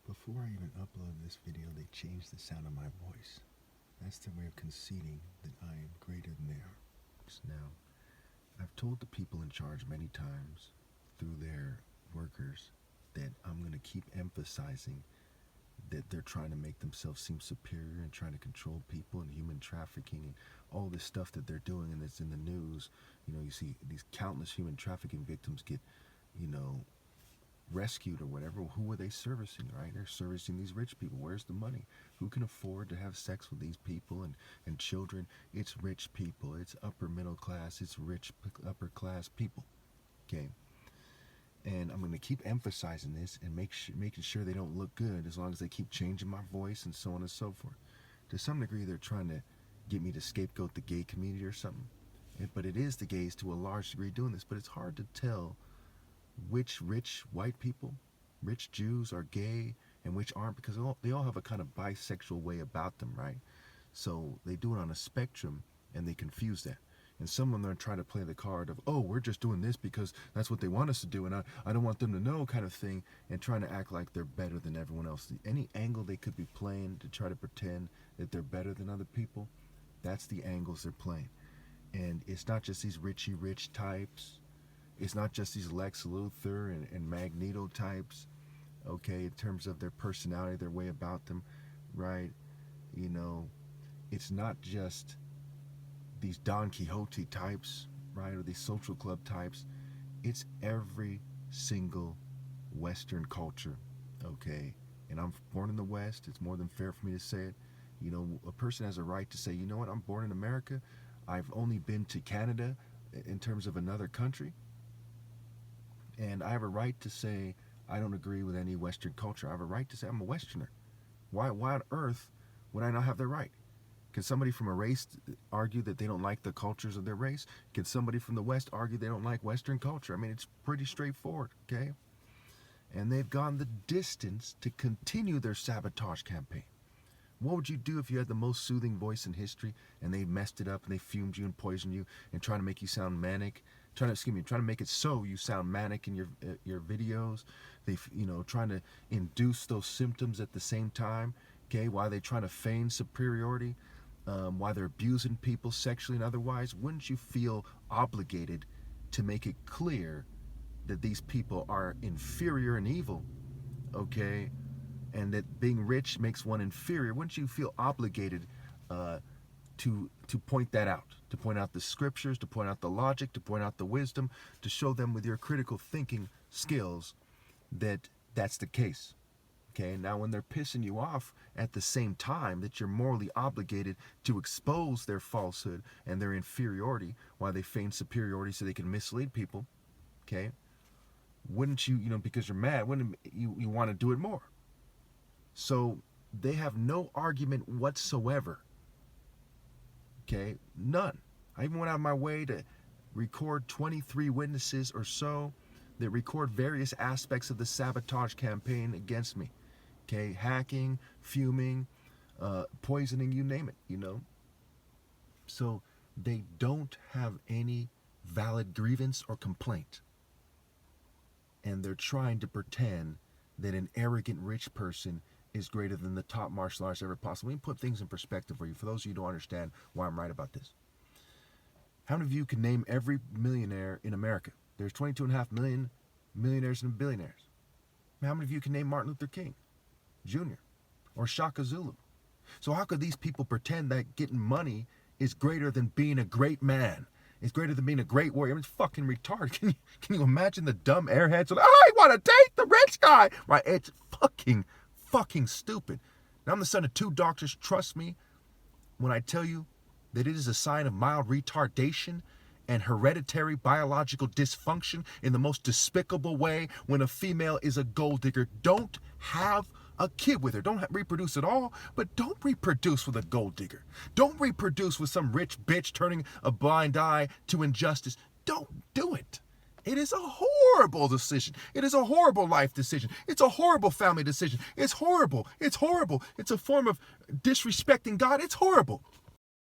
Before I even upload this video, they changed the sound of my voice. That's their way of conceding that I am greater than they are. Now, I've told the people in charge many times through their workers that I'm going to keep emphasizing that they're trying to make themselves seem superior and trying to control people and human trafficking and all this stuff that they're doing, and it's in the news. You know, you see these countless human trafficking victims get, rescued or whatever. Who are they servicing, right? They're servicing these rich people. Where's the money? Who can afford to have sex with these people and children? It's rich people. It's upper middle class. It's rich upper class people. Okay? And I'm going to keep emphasizing this and making sure they don't look good as long as they keep changing my voice and so on and so forth. To some degree, they're trying to get me to scapegoat the gay community or something. But it is the gays to a large degree doing this. But it's hard to tell which rich white people, rich Jews are gay and which aren't, because they all have a kind of bisexual way about them, right? So they do it on a spectrum and they confuse that. And some of them are trying to play the card of, oh, we're just doing this because that's what they want us to do, and I don't want them to know, kind of thing, and trying to act like they're better than everyone else. Any angle they could be playing to try to pretend that they're better than other people, that's the angles they're playing. And it's not just these Richie Rich types. It's not just these Lex Luthor and Magneto types, okay, in terms of their personality, their way about them, right? It's not just these Don Quixote types, right, or these social club types. It's every single Western culture, okay? And I'm born in the West. It's more than fair for me to say it. A person has a right to say, you know what, I'm born in America. I've only been to Canada in terms of another country. And I have a right to say I don't agree with any Western culture. I have a right to say I'm a Westerner. Why on earth would I not have the right? Can somebody from a race argue that they don't like the cultures of their race? Can somebody from the West argue they don't like Western culture? I mean, it's pretty straightforward, okay? And they've gone the distance to continue their sabotage campaign. What would you do if you had the most soothing voice in history and they messed it up and they fumed you and poisoned you and trying to make you sound manic? Trying to make it so you sound manic in your videos. They, trying to induce those symptoms at the same time, okay? While they trying to feign superiority, while they're abusing people sexually and otherwise. Wouldn't you feel obligated to make it clear that these people are inferior and evil, okay? And that being rich makes one inferior? Wouldn't you feel obligated to point that out, to point out the scriptures, to point out the logic, to point out the wisdom, to show them with your critical thinking skills that that's the case? Okay, now when they're pissing you off at the same time that you're morally obligated to expose their falsehood and their inferiority while they feign superiority so they can mislead people, okay, wouldn't you, because you're mad, wouldn't you want to do it more? So they have no argument whatsoever. Okay, none. I even went out of my way to record 23 witnesses or so that record various aspects of the sabotage campaign against me. Okay, hacking, fuming, poisoning, you name it, So they don't have any valid grievance or complaint. And they're trying to pretend that an arrogant rich person is greater than the top martial artist ever possible. Let me put things in perspective for you, for those of you who don't understand why I'm right about this. How many of you can name every millionaire in America? There's 22.5 million millionaires and billionaires. How many of you can name Martin Luther King Jr. or Shaka Zulu? So how could these people pretend that getting money is greater than being a great man? It's greater than being a great warrior. I mean, it's fucking retarded. Can you imagine the dumb airheads? I want to date the rich guy. Right? It's fucking stupid. Now, I'm the son of 2 doctors. Trust me when I tell you that it is a sign of mild retardation and hereditary biological dysfunction in the most despicable way when a female is a gold digger. Don't have a kid with her. Don't reproduce at all, but don't reproduce with a gold digger. Don't reproduce with some rich bitch turning a blind eye to injustice. Don't do it. It is a horrible decision. It is a horrible life decision. It's a horrible family decision. It's horrible. It's horrible. It's a form of disrespecting God. It's horrible.